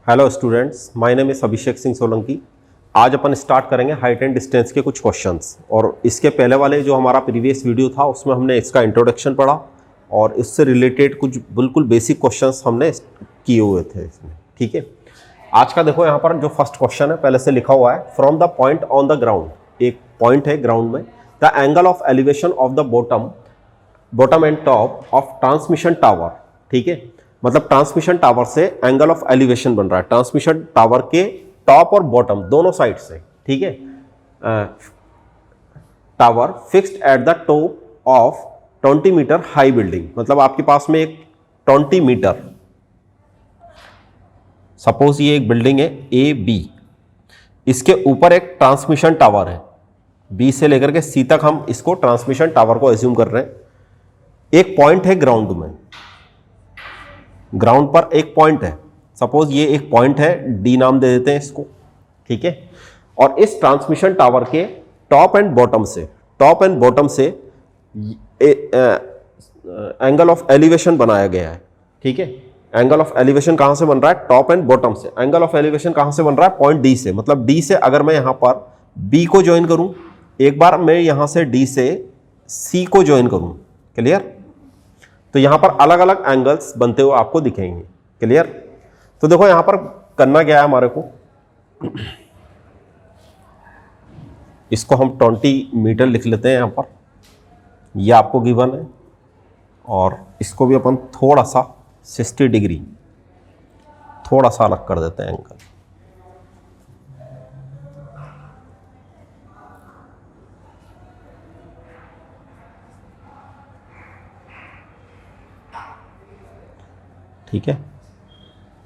Hello students, my name is Abhishek Singh Solanki. आज अपन start करेंगे हाइट एंड डिस्टेंस के कुछ क्वेश्चंस। और इसके पहले वाले जो हमारा प्रीवियस वीडियो था उसमें हमने इसका इंट्रोडक्शन पढ़ा और इससे रिलेटेड कुछ बिल्कुल बेसिक क्वेश्चंस हमने किए हुए थे इसमें। ठीक है, आज का देखो यहाँ पर जो फर्स्ट क्वेश्चन है पहले से लिखा हुआ है, from the point on the ground. एक पॉइंट है ग्राउंड में, the angle of elevation of the bottom and top of transmission tower. ठीक है, मतलब ट्रांसमिशन टावर से एंगल ऑफ एलिवेशन बन रहा है, ट्रांसमिशन टावर के टॉप और बॉटम दोनों साइड से। ठीक है, tower fixed at the top of 20 metre high building. मतलब आपके पास में एक 20 मीटर, सपोज ये एक बिल्डिंग है ए बी, इसके ऊपर एक ट्रांसमिशन टावर है, बी से लेकर के सी तक हम इसको ट्रांसमिशन टावर को एज्यूम कर रहे हैं। एक पॉइंट है ग्राउंड में, ग्राउंड पर एक पॉइंट है, सपोज ये एक पॉइंट है, डी नाम दे देते हैं इसको। ठीक है, और इस ट्रांसमिशन टावर के टॉप एंड बॉटम से एंगल ऑफ एलिवेशन बनाया गया है। ठीक है, एंगल ऑफ एलिवेशन कहां से बन रहा है? टॉप एंड बॉटम से। एंगल ऑफ एलिवेशन कहां से बन रहा है? पॉइंट डी से। मतलब डी से अगर मैं यहां पर बी को ज्वाइन करूं, एक बार मैं यहां से डी से सी को ज्वाइन करूं, क्लियर? तो यहां पर अलग अलग एंगल्स बनते हुए आपको दिखेंगे, क्लियर? तो देखो यहां पर करना क्या है हमारे को, इसको हम 20 मीटर लिख लेते हैं यहां पर, ये आपको गिवन है, और इसको भी अपन थोड़ा सा 60 डिग्री थोड़ा सा अलग कर देते हैं एंगल। ठीक है,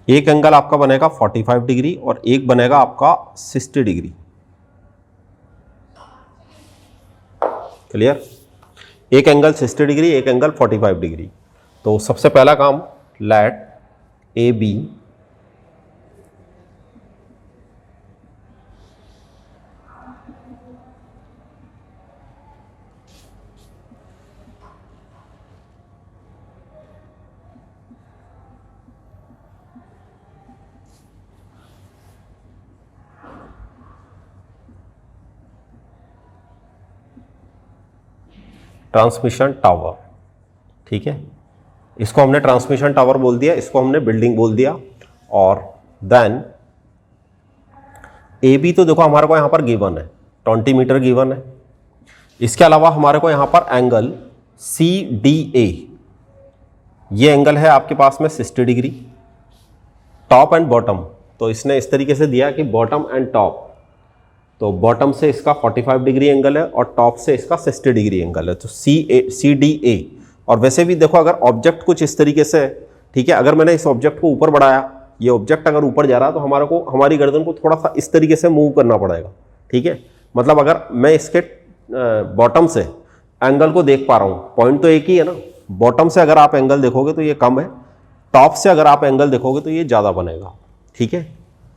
एक एंगल आपका बनेगा 45 डिग्री और एक बनेगा आपका 60 डिग्री, क्लियर? एक एंगल 60 डिग्री, एक एंगल 45 डिग्री। तो सबसे पहला काम, let A B transmission tower. ठीक है, इसको हमने ट्रांसमिशन टावर बोल दिया, इसको हमने बिल्डिंग बोल दिया। और देन ए बी तो देखो हमारे को यहां पर गिवन है, 20 मीटर गिवन है। इसके अलावा हमारे को यहां पर एंगल सी डी ए, ये एंगल है आपके पास में 60 डिग्री। टॉप एंड बॉटम, तो इसने इस तरीके से दिया कि बॉटम एंड टॉप, तो बॉटम से इसका 45 डिग्री एंगल है और टॉप से इसका 60 डिग्री एंगल है, तो सी डी ए। और वैसे भी देखो अगर ऑब्जेक्ट कुछ इस तरीके से, ठीक है, अगर मैंने इस ऑब्जेक्ट को ऊपर बढ़ाया, ये ऑब्जेक्ट अगर ऊपर जा रहा है तो हमारी गर्दन को थोड़ा सा इस तरीके से मूव करना पड़ेगा। ठीक है, मतलब अगर मैं इसके बॉटम से एंगल को देख पा रहा हूँ, पॉइंट तो एक ही है ना, बॉटम से अगर आप एंगल देखोगे तो ये कम है, टॉप से अगर आप एंगल देखोगे तो ये ज़्यादा बनेगा। ठीक है,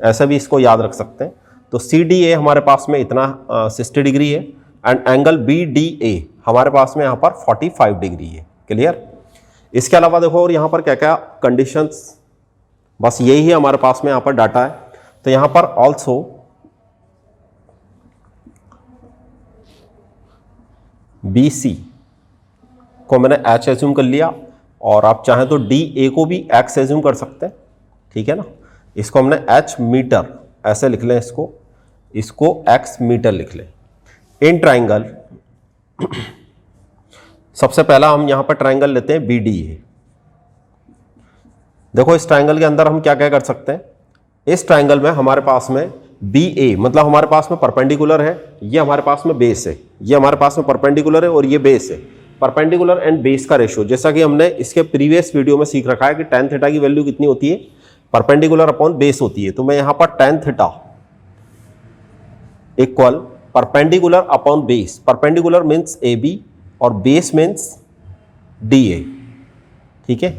ऐसा भी इसको याद रख सकते हैं। तो सी डी ए हमारे पास में इतना 60 डिग्री है, and angle B D A हमारे पास में यहाँ पर 45 डिग्री है, क्लियर? इसके अलावा देखो और यहाँ पर क्या क्या कंडीशंस, बस यही है हमारे पास में यहाँ पर डाटा है। तो यहाँ पर ऑल्सो बी सी को मैंने एच एज्यूम कर लिया, और आप चाहें तो डी ए को भी एक्स एज्यूम कर सकते हैं। ठीक है ना, इसको हमने एच मीटर ऐसे लिख लें, इसको एक्स मीटर लिख लें। इन ट्राइंगल सबसे पहला हम यहां पर ट्राइंगल लेते हैं बी डी ए। देखो इस ट्राइंगल के अंदर हम क्या क्या कर सकते हैं, इस ट्राइंगल में हमारे पास में बी ए, मतलब हमारे पास में परपेंडिकुलर है, ये हमारे पास में बेस है, ये हमारे पास में परपेंडिकुलर है और ये बेस है। परपेंडिकुलर एंड बेस का रेशियो, जैसा कि हमने इसके प्रीवियस वीडियो में सीख रखा है कि tan थीटा की वैल्यू कितनी होती है? परपेंडिकुलर अपॉन बेस होती है। तो मैं यहां पर tan theta equal perpendicular upon base, perpendicular means A B और बेस मीन्स डी ए। ठीक है,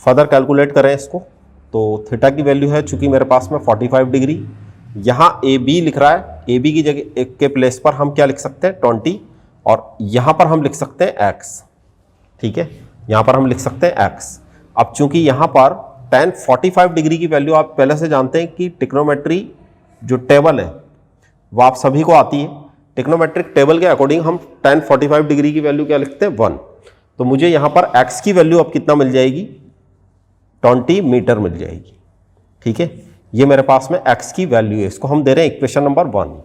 फर्दर कैलकुलेट करें इसको, तो थीटा की वैल्यू है चूंकि मेरे पास में 45 डिग्री, यहां ए बी लिख रहा है, ए बी की जगह एक के प्लेस पर हम क्या लिख सकते हैं? 20, और यहां पर हम लिख सकते हैं एक्स। ठीक है, यहां पर हम लिख सकते हैं एक्स। अब चूंकि यहां पर tan 45 डिग्री की वैल्यू आप पहले से जानते हैं कि ट्रिग्नोमेट्री जो टेबल है वो आप सभी को आती है। ट्रिग्नोमेट्रिक टेबल के अकॉर्डिंग हम tan 45 डिग्री की वैल्यू क्या लिखते हैं 1। तो मुझे यहां पर x की वैल्यू अब कितना मिल जाएगी 20 मीटर मिल जाएगी। ठीक है, ये मेरे पास में x की वैल्यू है, इसको हम दे रहे हैं इक्वेशन नंबर 1।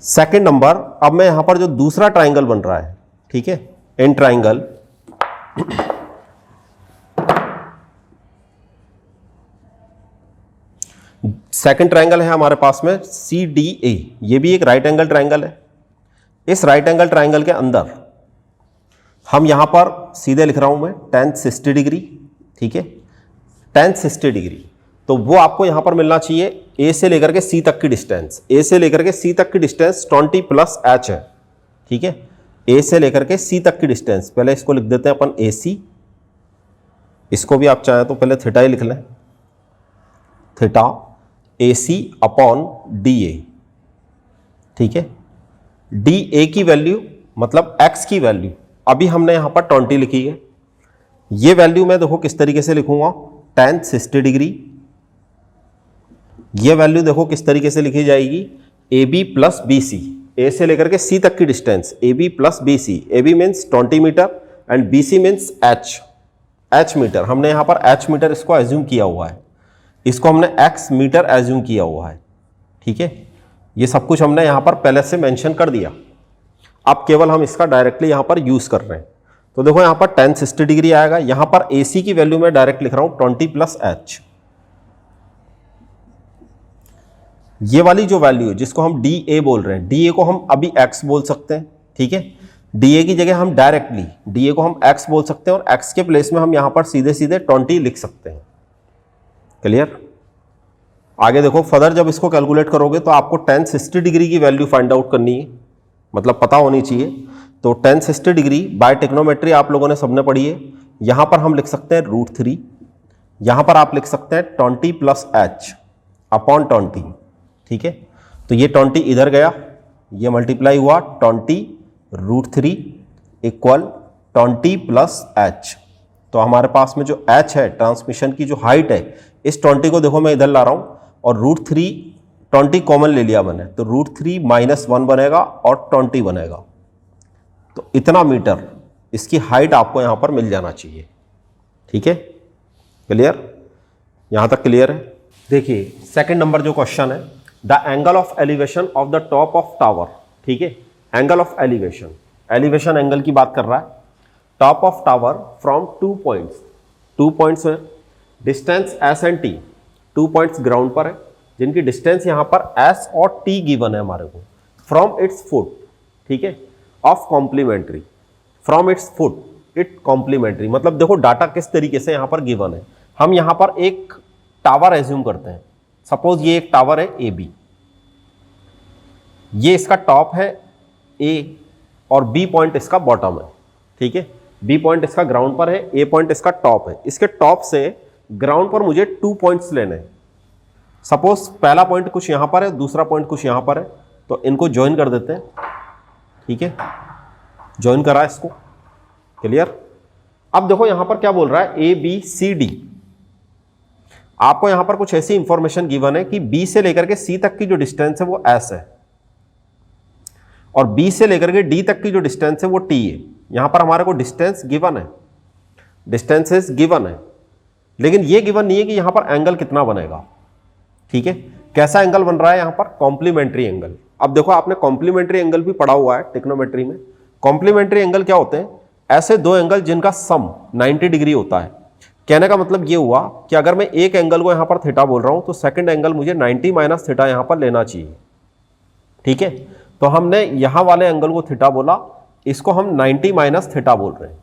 सेकेंड नंबर, अब मैं यहां पर जो दूसरा ट्राइंगल बन रहा है, ठीक है, इन ट्राइंगल सेकेंड ट्राइंगल है हमारे पास में CDA, ये भी एक राइट एंगल ट्राइंगल है। इस राइट एंगल ट्राइंगल के अंदर हम यहां पर सीधे लिख रहा हूं मैं tan 60 डिग्री, ठीक है, tan 60 डिग्री। तो वो आपको यहां पर मिलना चाहिए A से लेकर के C तक की डिस्टेंस, A से लेकर के C तक की डिस्टेंस 20 प्लस H है। ठीक है, A से लेकर के C तक की डिस्टेंस, पहले इसको लिख देते हैं अपन AC, इसको भी आप चाहें तो पहले थीटा ही लिख लें, थीटा AC अपॉन DA। ठीक है, DA की वैल्यू मतलब x की वैल्यू अभी हमने यहां पर 20 लिखी है। ये वैल्यू मैं देखो किस तरीके से लिखूंगा tan 60 डिग्री। ये वैल्यू देखो किस तरीके से लिखी जाएगी AB प्लस BC, A से लेकर के C तक की distance AB plus BC, AB means 20 metre and BC means H metre. हमने यहां पर H मीटर इसको एज्यूम किया हुआ है, इसको हमने x मीटर एज्यूम किया हुआ है। ठीक है, ये सब कुछ हमने यहां पर पहले से मेंशन कर दिया, अब केवल हम इसका डायरेक्टली यहां पर यूज कर रहे हैं। तो देखो यहां पर tan 60 डिग्री आएगा, यहां पर AC की वैल्यू मैं डायरेक्ट लिख रहा हूं 20 प्लस H। ये वाली जो वैल्यू है जिसको हम DA बोल रहे हैं, DA को हम अभी x बोल सकते हैं। ठीक है, DA की जगह हम डायरेक्टली DA को हम x बोल सकते हैं और x के प्लेस में हम यहां पर सीधे सीधे 20 लिख सकते हैं। क्लियर? आगे देखो फर्दर जब इसको कैलकुलेट करोगे तो आपको tan 60 डिग्री की वैल्यू फाइंड आउट करनी है, मतलब पता होनी चाहिए। तो tan 60 डिग्री बाय ट्रिग्नोमेट्री आप लोगों ने सबने पढ़ी है, यहां पर हम लिख सकते हैं √3, यहां पर आप लिख सकते हैं 20 प्लस H अपॉन 20। ठीक है, तो ये 20 इधर गया, ये मल्टीप्लाई हुआ 20 √3 इक्वल 20 प्लस H। तो हमारे पास में जो H है, ट्रांसमिशन की जो हाइट है, इस 20 को देखो मैं इधर ला रहा हूं और √3 20 कॉमन ले लिया मैंने, तो √3 माइनस 1 बनेगा और 20 बनेगा। तो इतना मीटर इसकी हाइट आपको यहां पर मिल जाना चाहिए। ठीक है, क्लियर? यहां तक क्लियर है? देखिए सेकंड नंबर जो क्वेश्चन है, the angle of elevation of the top of tower. ठीक है, angle of elevation, elevation angle की बात कर रहा है। Top of tower from 2 points है, distance S and T, 2 points ground पर है जिनकी डिस्टेंस यहां पर S और T गिवन है हमारे को, फ्रॉम इट्स फुट। ठीक है, of complementary, from its foot it complementary, मतलब देखो डाटा किस तरीके से यहां पर गिवन है। हम यहां पर एक टावर एज्यूम करते हैं, सपोज ये एक टावर है AB, ये इसका टॉप है A और B पॉइंट इसका बॉटम है। ठीक है, B पॉइंट इसका ग्राउंड पर है, A पॉइंट इसका टॉप है। इसके टॉप से ग्राउंड पर मुझे 2 पॉइंट्स लेने हैं। सपोज पहला पॉइंट कुछ यहां पर है, दूसरा पॉइंट कुछ यहां पर है, तो इनको ज्वाइन कर देते हैं। ठीक है, ज्वाइन करा इसको। क्लियर? अब देखो यहां पर क्या बोल रहा है ABCD, आपको यहां पर कुछ ऐसी इंफॉर्मेशन गिवन है कि B से लेकर के C तक की जो डिस्टेंस है वो S है और B से लेकर के D तक की जो डिस्टेंस है वो T है। यहां पर हमारे को डिस्टेंस गिवन है, डिस्टेंसेस गिवन है, लेकिन ये गिवन नहीं है कि यहां पर एंगल कितना बनेगा। ठीक है, कैसा एंगल बन रहा है यहां पर? Complementary angle. अब देखो आपने कॉम्प्लीमेंट्री एंगल भी पढ़ा हुआ है ट्रिग्नोमेट्री में। कॉम्प्लीमेंट्री एंगल क्या होते हैं? ऐसे दो एंगल जिनका सम 90 डिग्री होता है। कहने का मतलब ये हुआ कि अगर मैं एक एंगल को यहां पर थीटा बोल रहा हूं तो सेकंड एंगल मुझे 90 माइनस थीटा यहां पर लेना चाहिए। ठीक है, तो हमने यहां वाले एंगल को थीटा बोला, इसको हम 90 माइनस थीटा बोल रहे हैं।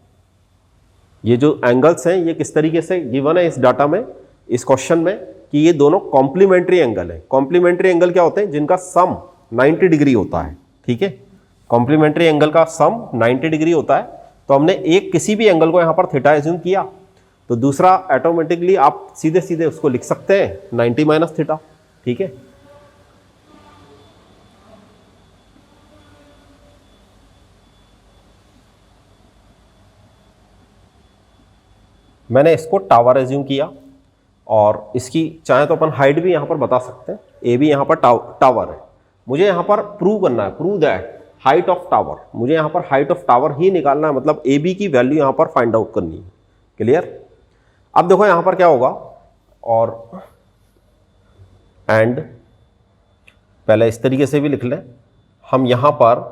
ये जो एंगल्स हैं ये किस तरीके से गिवन है इस डाटा में, इस क्वेश्चन में, कि ये दोनों कॉम्प्लीमेंट्री एंगल है। कॉम्प्लीमेंट्री एंगल क्या होते हैं? जिनका सम 90 डिग्री होता है। ठीक है, कॉम्प्लीमेंट्री एंगल का सम 90 डिग्री होता है। तो हमने एक किसी भी एंगल को यहां पर थीटा एज्यूम किया तो दूसरा ऑटोमेटिकली आप सीधे सीधे उसको लिख सकते हैं 90 माइनस थीटा। ठीक है, मैंने इसको टावर एज्यूम किया और इसकी चाहे तो अपन हाइट भी यहाँ पर बता सकते हैं, ए भी यहाँ पर टावर है। मुझे यहाँ पर प्रूव करना है, prove that height of tower, मुझे यहाँ पर हाइट ऑफ टावर ही निकालना है, मतलब ए बी की वैल्यू यहाँ पर फाइंड आउट करनी है। क्लियर? अब देखो यहाँ पर क्या होगा, और एंड पहले इस तरीके से भी लिख लें हम, यहाँ पर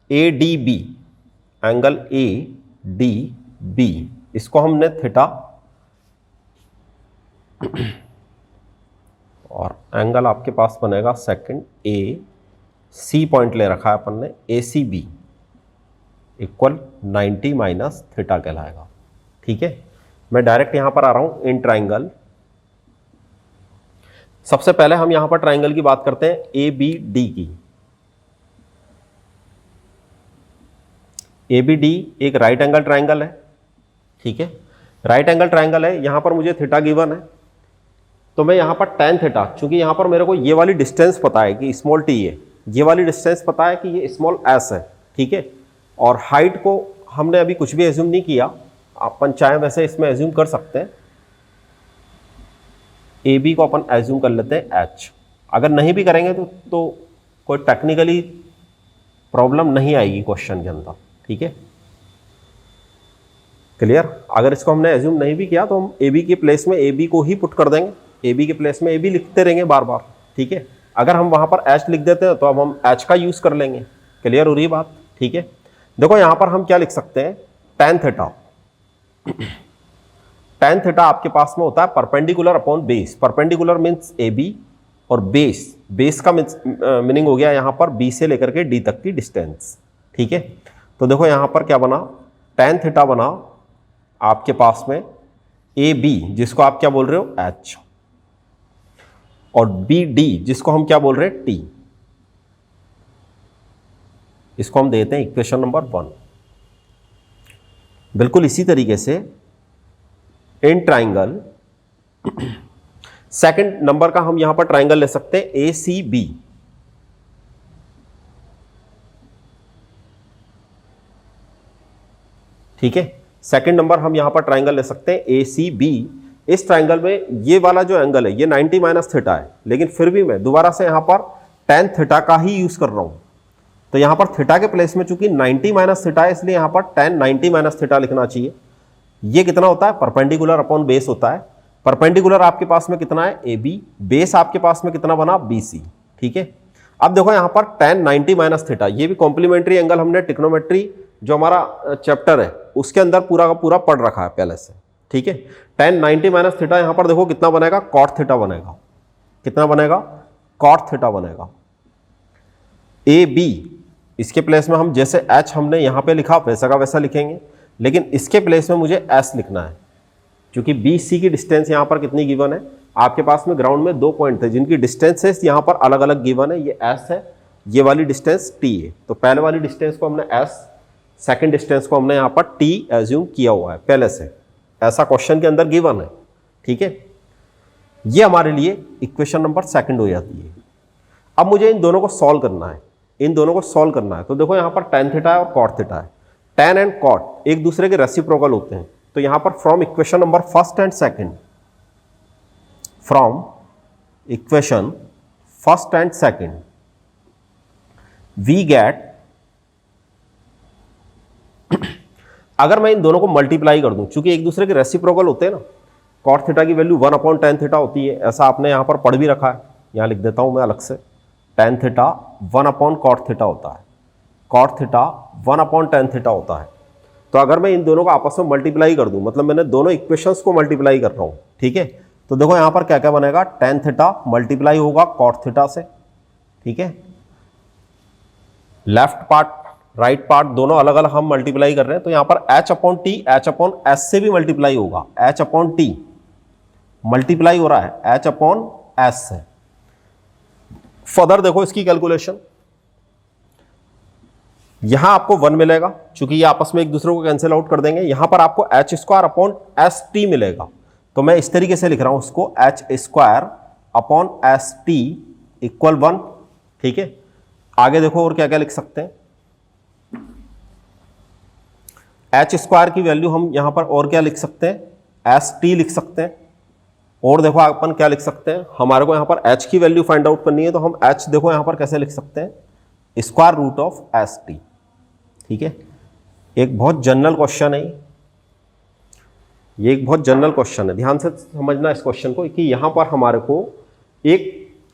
A D B, angle A D B, इसको हमने थीटा, और एंगल आपके पास बनेगा सेकंड ए सी पॉइंट ले रखा है अपन ने, A C B equal 90 minus theta कहलाएगा। ठीक है, मैं डायरेक्ट यहां पर आ रहा हूं इन ट्राइंगल। सबसे पहले हम यहां पर ट्राइंगल की बात करते हैं, ए बी डी की। ए बी डी एक राइट एंगल ट्राइंगल है। ठीक है, राइट एंगल ट्राइंगल है, यहां पर मुझे थीटा गिवन है, तो मैं यहां पर tan थीटा, चूंकि यहां पर मेरे को ये वाली डिस्टेंस पता है कि स्मॉल टी है, ये वाली डिस्टेंस पता है कि ये स्मॉल एस है। ठीक है, और हाइट को हमने अभी कुछ भी एज्यूम नहीं किया, अपन चाहे वैसे इसमें एज्यूम कर सकते हैं। ए बी को अपन एज्यूम कर लेते हैं एच। अगर नहीं भी करेंगे तो कोई टेक्निकली प्रॉब्लम नहीं आएगी क्वेश्चन के अंदर। ठीक है, क्लियर? अगर इसको हमने एज्यूम नहीं भी किया तो हम ए बी के प्लेस में ए बी को ही पुट कर देंगे, ए बी के प्लेस में ए बी लिखते रहेंगे बार बार। ठीक है, अगर हम वहां पर एच लिख देते हैं तो अब हम एच का यूज कर लेंगे। क्लियर हो रही बात? ठीक है, देखो यहां पर हम क्या लिख सकते हैं, tan थीटा। tan थीटा आपके पास में होता है perpendicular upon base. Perpendicular means A B, और बेस का मीनिंग हो गया यहां पर बी से लेकर के डी तक की डिस्टेंस। ठीक है, तो देखो यहां पर क्या बना, tan थीटा बना आपके पास में ए बी, जिसको आप क्या बोल रहे हो एच, और बी डी, जिसको हम क्या बोल रहे हैं टी। इसको हम देते हैं इक्वेशन नंबर 1। बिल्कुल इसी तरीके से इन ट्राइंगल सेकंड नंबर का हम यहां पर ट्राइंगल ले सकते हैं ए सी बी। ठीक है, सेकंड नंबर हम यहां पर ट्राइंगल ले सकते हैं ए सी बी। इस ट्राइंगल में ये वाला जो एंगल है ये 90 माइनस थीटा है, लेकिन फिर भी मैं दोबारा से यहां पर tan थीटा का ही यूज कर रहा हूं। तो यहां पर थीटा के प्लेस में चूंकि 90 माइनस थीटा है, इसलिए यहां पर tan 90 माइनस थीटा लिखना चाहिए। ये कितना होता है, परपेंडिकुलर अपॉन बेस होता है। परपेंडिकुलर आपके पास में कितना है, ए बी, बेस आपके पास में कितना बना, बी सी। ठीक है, अब देखो यहां पर tan 90 माइनस थीटा, ये भी कॉम्प्लीमेंट्री एंगल हमने ट्रिग्नोमेट्री जो हमारा चैप्टर है उसके अंदर पूरा का पूरा पढ़ रखा है पहले से। ठीक है, tan 90 माइनस थीटा यहां पर देखो कितना बनेगा, cot थीटा बनेगा। कितना बनेगा, cot थीटा बनेगा। ए बी, इसके प्लेस में हम जैसे h हमने यहां पे लिखा वैसा का वैसा लिखेंगे, लेकिन इसके प्लेस में मुझे s लिखना है, क्योंकि बी सी की डिस्टेंस यहां पर कितनी गिवन है, आपके पास में ग्राउंड में 2 पॉइंट थे जिनकी डिस्टेंसेस यहां पर अलग अलग गिवन है। ये s है, ये वाली डिस्टेंस t है। तो पहले वाली डिस्टेंस को हमने s, सेकेंड डिस्टेंस को हमने यहां पर t एज्यूम किया हुआ है पहले से, ऐसा क्वेश्चन के अंदर गिवन है। ठीक है, ये हमारे लिए इक्वेशन नंबर सेकंड हो जाती है। अब मुझे इन दोनों को सॉल्व करना है, इन दोनों को सॉल्व करना है। तो देखो यहां पर tan थीटा है और cot थीटा है। tan एंड cot एक दूसरे के रेसिप्रोकल होते हैं, तो यहां पर from equation number first and second, from equation first and second we get, अगर मैं इन दोनों को मल्टीप्लाई कर दूं, चूंकि एक दूसरे के रेसिप्रोकल होते हैं ना, cot थीटा की वैल्यू 1 अपॉन tan थीटा होती है, ऐसा आपने यहां पर पढ़ भी रखा है। यहां लिख देता हूं मैं अलग से, tan theta 1 upon cot theta होता है, cot theta 1 upon tan theta होता है। तो अगर मैं इन दोनों को आपस में मल्टीप्लाई कर दूं, मतलब मैंने दोनों इक्वेशंस को मल्टीप्लाई कर रहा हूं। ठीक है, तो देखो यहां पर क्या क्या बनेगा, tan थीटा मल्टीप्लाई होगा cot थीटा से। ठीक है, लेफ्ट पार्ट राइट पार्ट दोनों अलग अलग हम मल्टीप्लाई कर रहे हैं, तो यहां पर h upon T, h upon s से भी मल्टीप्लाई होगा, h अपॉन टी मल्टीप्लाई हो रहा है h अपॉन s से। फर्दर देखो इसकी कैलकुलेशन, यहां आपको 1 मिलेगा, चूंकि ये आपस में एक दूसरे को कैंसिल आउट कर देंगे। यहां पर आपको h square upon S T मिलेगा, तो मैं इस तरीके से लिख रहा हूं उसको, h square upon S T equal 1। ठीक है, आगे देखो और क्या क्या लिख सकते हैं, एच स्क्वायर की वैल्यू हम यहां पर और क्या लिख सकते हैं, एस टी लिख सकते हैं, और देखो अपन क्या लिख सकते हैं, हमारे को यहाँ पर एच की वैल्यू फाइंड आउट करनी है, तो हम एच देखो यहाँ पर कैसे लिख सकते हैं, square root of S T. ठीक है, एक बहुत जनरल क्वेश्चन है ये, एक बहुत जनरल क्वेश्चन है, ध्यान से समझना इस क्वेश्चन को कि यहां पर हमारे को एक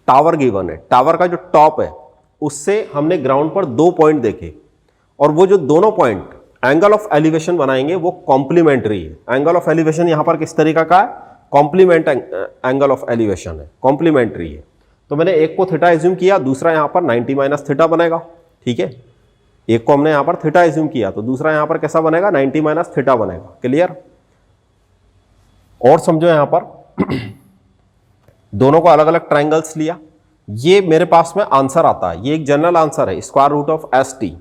टावर गिवन है, टावर का जो टॉप है उससे हमने ग्राउंड पर 2 पॉइंट देखे, और वो जो दोनों पॉइंट एंगल ऑफ एलिवेशन बनाएंगे वो कॉम्प्लीमेंट्री है। एंगल ऑफ एलिवेशन यहां पर किस तरीका का है, कॉम्प्लीमेंट एंगल ऑफ एलिवेशन है, कॉम्प्लीमेंट्री है। तो मैंने एक को थीटा एज्यूम किया, दूसरा यहां पर 90 माइनस थीटा बनेगा। ठीक है, एक को हमने यहां पर थीटा एज्यूम किया तो दूसरा यहां पर कैसा बनेगा, 90 माइनस थीटा बनेगा। क्लियर? और समझो यहां पर दोनों को अलग अलग ट्राइंगल्स लिया, ये मेरे पास में आंसर आता है, ये एक जनरल आंसर है, square root of S T.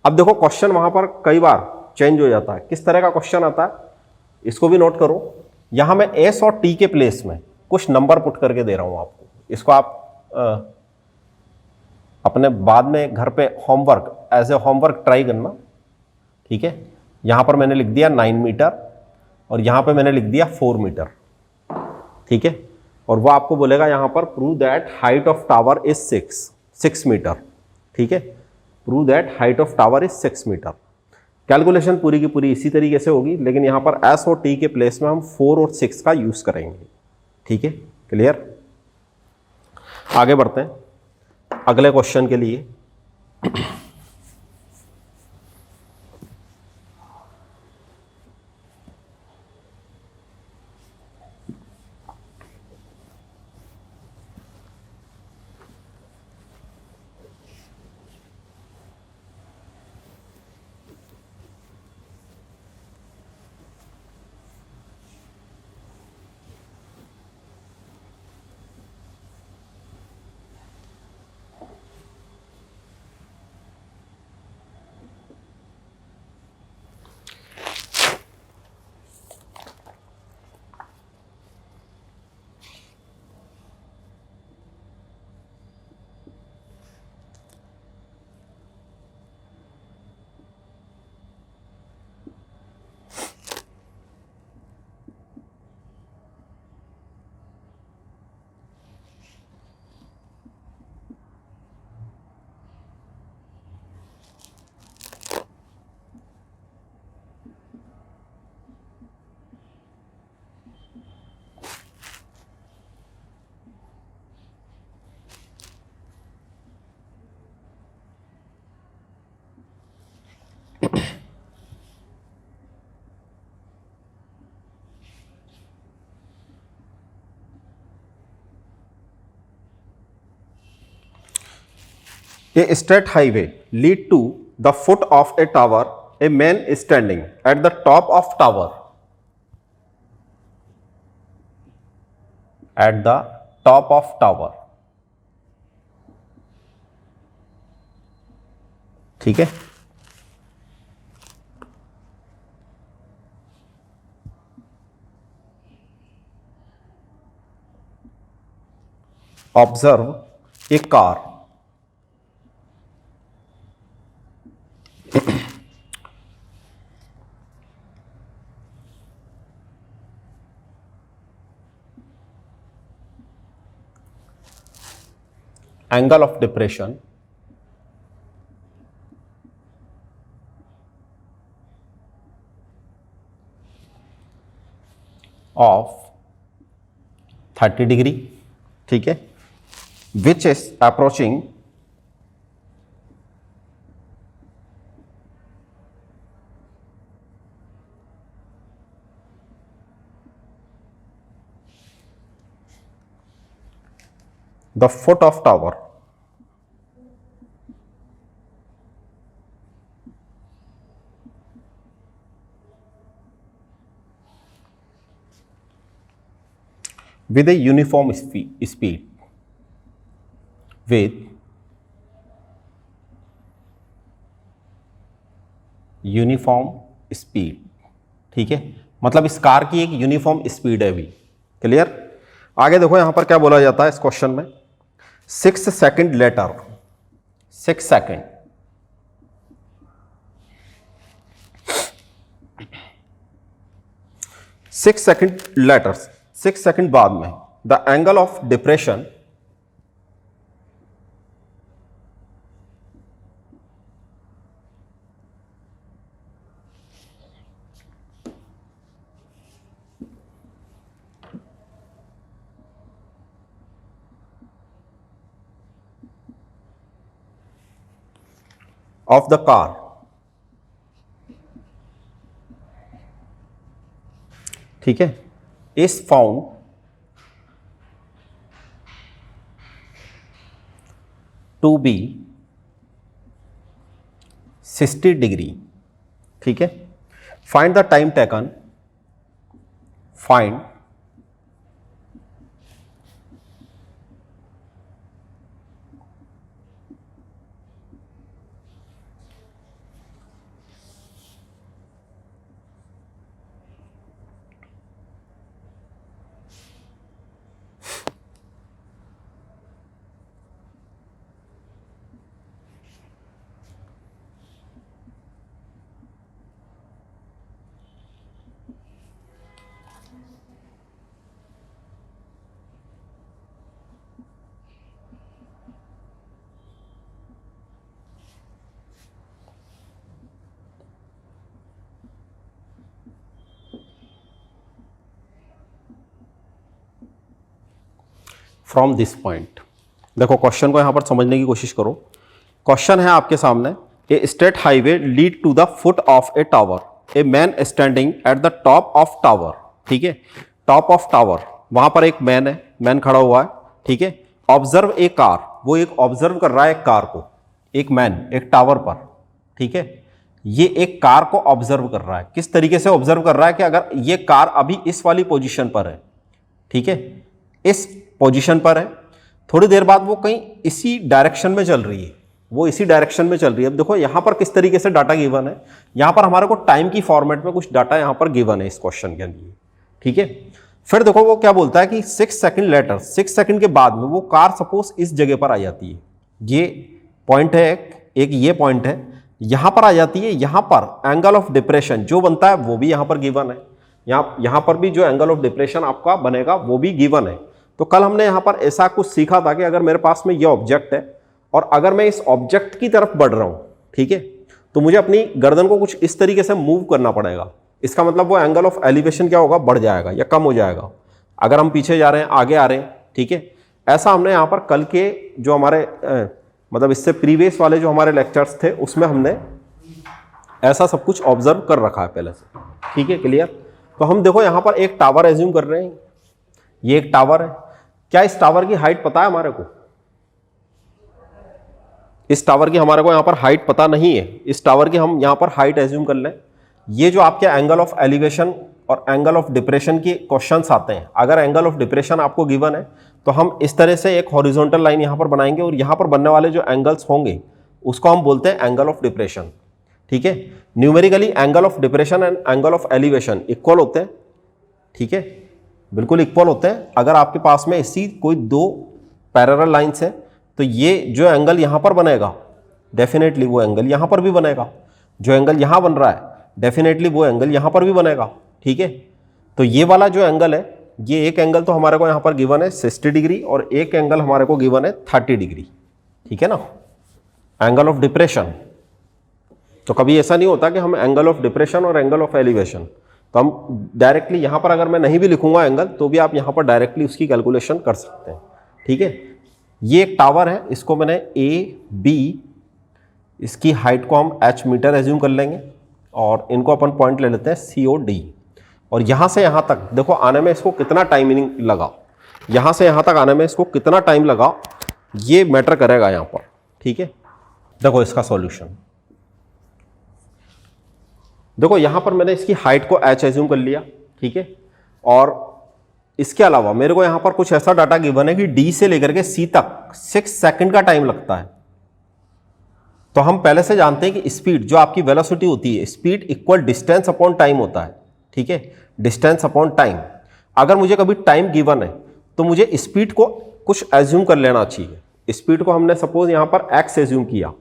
अब देखो क्वेश्चन वहां पर कई बार चेंज हो जाता है, किस तरह का क्वेश्चन आता है इसको भी नोट करो। यहां मैं एस और टी के प्लेस में कुछ नंबर पुट करके दे रहा हूं आपको, इसको आप अपने बाद में घर पे homework as a homework try करना। ठीक है, यहां पर मैंने लिख दिया 9 मीटर और यहां पे मैंने लिख दिया 4 मीटर। ठीक है, और वो आपको बोलेगा यहां पर prove that height of tower is 6 metre. ठीक है, prove that height of tower is 6 metre. Calculation पूरी की पूरी इसी तरीके से होगी, लेकिन यहां पर एस और टी के प्लेस में हम 4 और 6 का यूज करेंगे। ठीक है, क्लियर? आगे बढ़ते हैं अगले क्वेश्चन के लिए। A straight highway lead to the foot of a tower. A man is standing at the top of tower. At the top of tower. ठीक है, observe a car angle of depression of 30 degree. ठीक है, which is approaching the foot of tower. With a uniform speed. With uniform speed. ठीक है, मतलब इस car की एक यूनिफॉर्म स्पीड है अभी। क्लियर? आगे देखो यहां पर क्या बोला जाता है इस क्वेश्चन में, 6 second later, 6 second 6 second later, 6 second बाद में the angle of depression of the car ठीक है is found to be 60 degree, ठीक है। Find the time taken, find from this point. देखो क्वेश्चन को यहां पर समझने की कोशिश करो। क्वेश्चन है आपके सामने, a straight highway lead to the foot of a tower, a man standing at the top of tower, ठीक है। टॉप ऑफ टावर, वहां पर एक मैन है, मैन खड़ा हुआ है, ठीक है। ऑब्जर्व ए कार, वो एक ऑब्जर्व कर रहा है एक कार को, एक मैन एक टावर पर, ठीक है। ये एक कार को ऑब्जर्व कर रहा है। किस तरीके से ऑब्जर्व कर रहा है कि अगर ये कार अभी इस वाली पोजीशन पर है, ठीक है, इस पोजीशन पर है, थोड़ी देर बाद वो कहीं इसी डायरेक्शन में चल रही है, वो इसी डायरेक्शन में चल रही है। अब देखो यहां पर किस तरीके से डाटा गिवन है, यहां पर हमारे को टाइम की फॉर्मेट में कुछ डाटा यहां पर गिवन है इस क्वेश्चन के लिए, ठीक है। फिर देखो वो क्या बोलता है कि 6 सेकंड लेटर, 6 सेकंड के बाद में वो कार सपोज इस जगह पर आ जाती है। ये पॉइंट है, एक ये पॉइंट है, यहां पर आ जाती है। यहां पर एंगल ऑफ डिप्रेशन जो बनता है वो भी यहां पर गिवन है, यहां पर भी जो एंगल ऑफ डिप्रेशन आपका बनेगा वो भी गिवन है। तो कल हमने यहां पर ऐसा कुछ सीखा था कि अगर मेरे पास में ये ऑब्जेक्ट है और अगर मैं इस ऑब्जेक्ट की तरफ बढ़ रहा हूं, ठीक है, तो मुझे अपनी गर्दन को कुछ इस तरीके से मूव करना पड़ेगा। इसका मतलब वो एंगल ऑफ एलिवेशन क्या होगा, बढ़ जाएगा या कम हो जाएगा। अगर हम पीछे जा रहे हैं, आगे आ रहे हैं, ठीक है। ऐसा हमने यहां पर कल के जो हमारे मतलब इससे प्रीवियस वाले जो हमारे लेक्चर्स थे उसमें हमने ऐसा सब कुछ ऑब्जर्व कर रखा है पहले से, ठीक है, क्लियर। तो हम देखो यहां पर एक टावर एज्यूम कर रहे हैं, ये एक टावर है। क्या इस टावर की हाइट पता है हमारे को? इस टावर की हमारे को यहां पर हाइट पता नहीं है। इस टावर की हम यहां पर हाइट एज्यूम कर लें। ये जो आपके एंगल ऑफ एलिवेशन और एंगल ऑफ डिप्रेशन के क्वेश्चंस आते हैं, अगर एंगल ऑफ डिप्रेशन आपको गिवन है तो हम इस तरह से एक हॉरिजॉन्टल लाइन यहां पर बनाएंगे और यहां पर बनने वाले जो एंगल्स होंगे उसको हम बोलते हैं एंगल ऑफ डिप्रेशन, ठीक है। Numerically angle of depression and angle of elevation equal होते हैं, ठीक है, बिल्कुल इक्वल होते हैं। अगर आपके पास में इसी कोई दो पैरेलल लाइंस हैं तो ये जो एंगल यहां पर बनेगा डेफिनेटली वो एंगल यहां पर भी बनेगा। जो एंगल यहां बन रहा है डेफिनेटली वो एंगल यहां पर भी बनेगा, ठीक है। तो ये वाला जो एंगल है, ये एक एंगल तो हमारे को यहां पर गिवन है 60 डिग्री और एक एंगल हमारे को गिवन है 30 डिग्री, ठीक है ना, एंगल ऑफ डिप्रेशन। तो कभी ऐसा नहीं होता कि हम एंगल ऑफ डिप्रेशन और एंगल ऑफ एलिवेशन, तो हम डायरेक्टली यहां पर अगर मैं नहीं भी लिखूंगा एंगल तो भी आप यहां पर डायरेक्टली उसकी कैलकुलेशन कर सकते हैं, ठीक है। ये एक टावर है, इसको मैंने ए बी, इसकी हाइट को हम h मीटर एज्यूम कर लेंगे और इनको अपन पॉइंट ले लेते हैं COD। और यहां से यहां तक देखो आने में इसको कितना टाइमिंग लगा, यहां से यहां तक आने में इसको कितना टाइम लगा, ये मैटर करेगा यहां पर, ठीक है। देखो इसका सॉल्यूशन, देखो यहां पर मैंने इसकी हाइट को h एज्यूम कर लिया, ठीक है। और इसके अलावा मेरे को यहां पर कुछ ऐसा डाटा गिवन है कि D से लेकर के C तक 6 सेकंड का टाइम लगता है। तो हम पहले से जानते हैं कि स्पीड जो आपकी वेलोसिटी होती है, speed equal distance upon time होता है, ठीक है, डिस्टेंस अपॉन टाइम। अगर मुझे कभी टाइम गिवन है तो मुझे स्पीड को कुछ एज्यूम कर लेना चाहिए। स्पीड को हमने सपोज यहां पर x एज्यूम किया।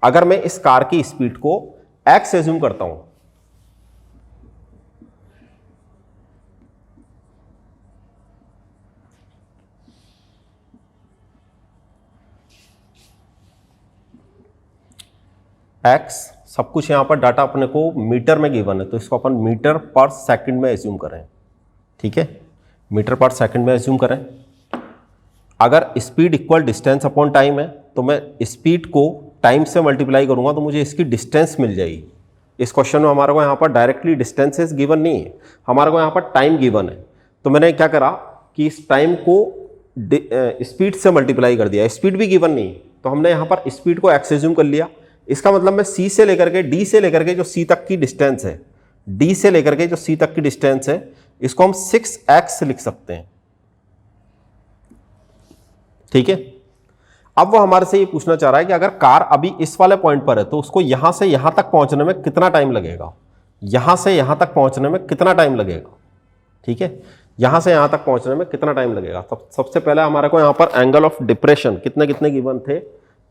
अगर मैं इस कार की स्पीड को x एज्यूम करता हूं एक्स, सब कुछ यहाँ पर डाटा अपने को मीटर में गिवन है तो इसको अपन मीटर पर सेकंड में एज्यूम करें। ठीक है, मीटर पर सेकंड में एज्यूम करें। अगर speed equal distance upon time है तो मैं स्पीड को टाइम से मल्टीप्लाई करूंगा तो मुझे इसकी डिस्टेंस मिल जाएगी। इस क्वेश्चन में हमारे को यहाँ पर डायरेक्टली डिस्टेंसेस गिवन नहीं है, हमारे को यहाँ पर टाइम गिवन है। तो मैंने क्या करा कि इस टाइम को स्पीड से मल्टीप्लाई कर दिया। स्पीड भी गिवन नहीं तो हमने यहाँ पर स्पीड को एक्स एज्यूम कर लिया। इसका मतलब मैं सी से लेकर के डी से लेकर के जो सी तक की डिस्टेंस है, डी से लेकर के जो सी तक की डिस्टेंस है, इसको हम 6x लिख सकते हैं। ठीक है, अब वो हमारे से ये पूछना चाह रहा है कि अगर कार अभी इस वाले पॉइंट पर है तो उसको यहां से यहां तक पहुंचने में कितना टाइम लगेगा, यहां से यहां तक पहुंचने में कितना टाइम लगेगा। ठीक है, यहां से यहां तक पहुंचने में कितना टाइम लगेगा। सबसे पहले हमारे को यहां पर एंगल ऑफ डिप्रेशन कितने कितने गिवन थे,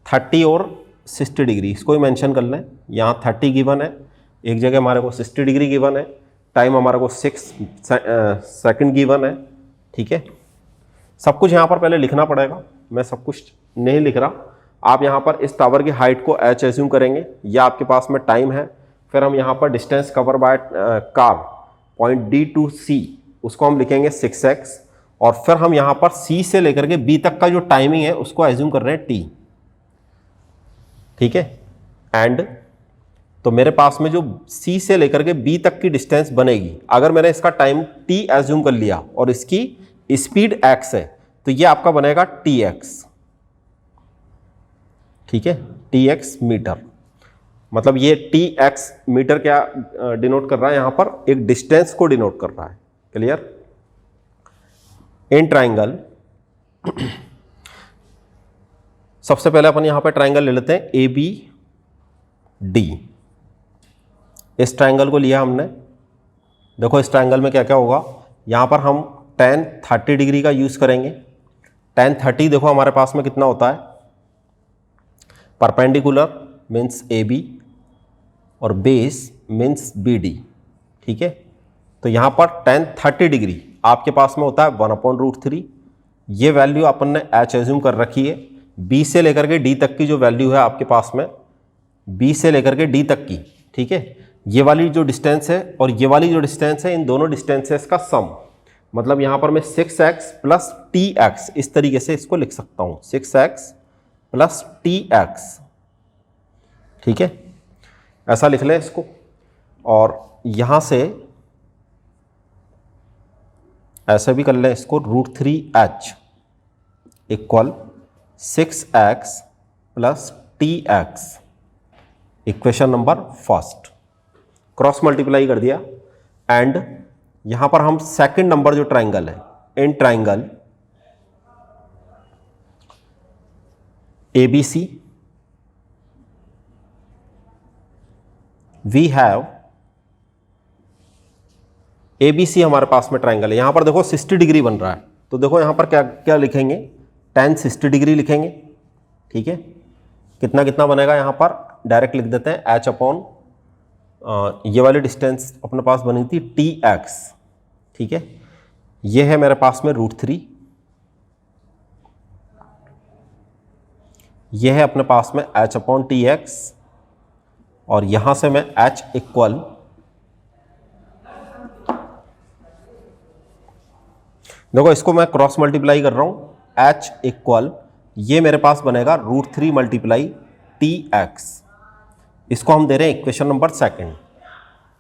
30 और 60 डिग्री, इसको ही मेंशन कर लें। यहाँ 30 गिवन है, एक जगह हमारे को 60 डिग्री गिवन है, टाइम हमारे को 6 सेकंड गिवन है। ठीक है, सब कुछ यहाँ पर पहले लिखना पड़ेगा, मैं सब कुछ नहीं लिख रहा। आप यहाँ पर इस टावर की हाइट को h एज्यूम करेंगे, या आपके पास में टाइम है। फिर हम यहाँ पर distance cover by car point D to C, उसको हम लिखेंगे 6x, और फिर हम यहाँ पर C से लेकर के B तक का जो टाइमिंग है उसको एज्यूम कर रहे हैं t। ठीक है, एंड तो मेरे पास में जो C से लेकर के B तक की डिस्टेंस बनेगी, अगर मैंने इसका टाइम t एज्यूम कर लिया और इसकी स्पीड x है तो ये आपका बनेगा tx। ठीक है, tx मीटर, मतलब ये tx मीटर क्या डिनोट कर रहा है, यहां पर एक डिस्टेंस को डिनोट कर रहा है। क्लियर। इन ट्राइंगल सबसे पहले अपन यहां पर ट्राइंगल ले लेते हैं ABD। इस ट्राइंगल को लिया हमने, देखो इस ट्राइंगल में क्या क्या होगा, यहां पर हम tan 30 डिग्री का यूज करेंगे। tan 30 देखो हमारे पास में कितना होता है, परपेंडिकुलर मीन्स AB और बेस मीन्स BD। ठीक है, तो यहां पर tan 30 डिग्री आपके पास में होता है 1/√3। ये वैल्यू अपन ने h एज्यूम कर रखी है। B से लेकर के D तक की जो वैल्यू है आपके पास में, B से लेकर के D तक की, ठीक है, ये वाली जो डिस्टेंस है और ये वाली जो डिस्टेंस है, इन दोनों डिस्टेंसेस का सम, मतलब यहां पर मैं 6x प्लस tx इस तरीके से इसको लिख सकता हूं, 6x प्लस tx। ठीक है, ऐसा लिख लें इसको, और यहां से ऐसे भी कर लें इसको, √3h equal 6x plus tx, equation number first. Cross multiply कर दिया, एंड यहां पर हम सेकंड नंबर जो ट्राइंगल है, in triangle ABC we have, ABC हमारे पास में ट्राइंगल है। यहां पर देखो 60 डिग्री बन रहा है, तो देखो यहां पर क्या क्या लिखेंगे, tan 60 डिग्री लिखेंगे। ठीक है, कितना कितना बनेगा, यहां पर डायरेक्ट लिख देते हैं h अपॉन ये वाली डिस्टेंस अपने पास बनी थी tx। ठीक है, ये है मेरे पास में √3, ये है अपने पास में h अपॉन tx, और यहां से मैं h इक्वल, देखो इसको मैं क्रॉस मल्टीप्लाई कर रहा हूं, h इक्वल ये मेरे पास बनेगा √3 मल्टीप्लाई tx। इसको हम दे रहे हैं इक्वेशन नंबर सेकंड।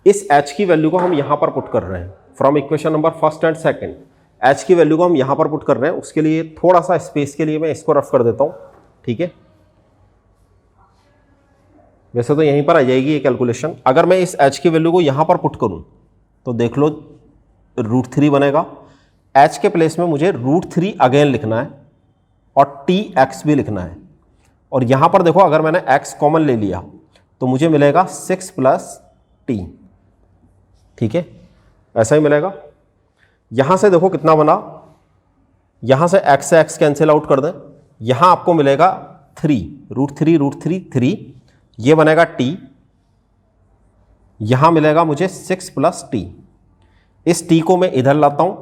इस h की वैल्यू को हम यहां पर पुट कर रहे हैं, from equation number first and second h की वैल्यू को हम यहां पर पुट कर रहे हैं। उसके लिए थोड़ा सा स्पेस के लिए मैं इसको रफ कर देता हूं। ठीक है, वैसे तो यहीं पर आ जाएगी ये कैलकुलेशन। अगर मैं इस h की वैल्यू को यहां पर पुट करूं तो देख लो √3 बनेगा। h के प्लेस में मुझे √3 अगेन लिखना है और tx भी लिखना है, और यहां पर देखो अगर मैंने x कॉमन ले लिया तो मुझे मिलेगा 6 प्लस t। ठीक है, ऐसा ही मिलेगा। यहां से देखो कितना बना, यहां से x से x कैंसिल आउट कर दें, यहां आपको मिलेगा 3, √3 3, ये बनेगा t, यहां मिलेगा मुझे 6 प्लस t। इस t को मैं इधर लाता हूं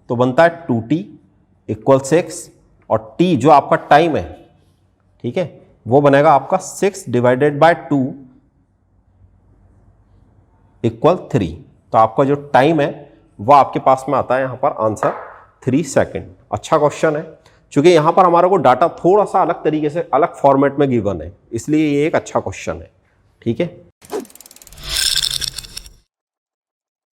तो बनता है 2t इक्वल 6, और t जो आपका टाइम है, ठीक है, वो बनेगा आपका 6 डिवाइडेड बाय 2 इक्वल 3। तो आपका जो टाइम है वह आपके पास में आता है यहाँ पर आंसर 3 सेकेंड। अच्छा क्वेश्चन है, क्योंकि यहाँ पर हमारे को डाटा थोड़ा सा अलग तरीके से अलग फॉर्मेट में गिवन है, इसलिए ये एक अच्छा क्वेश्चन है। ठीक है।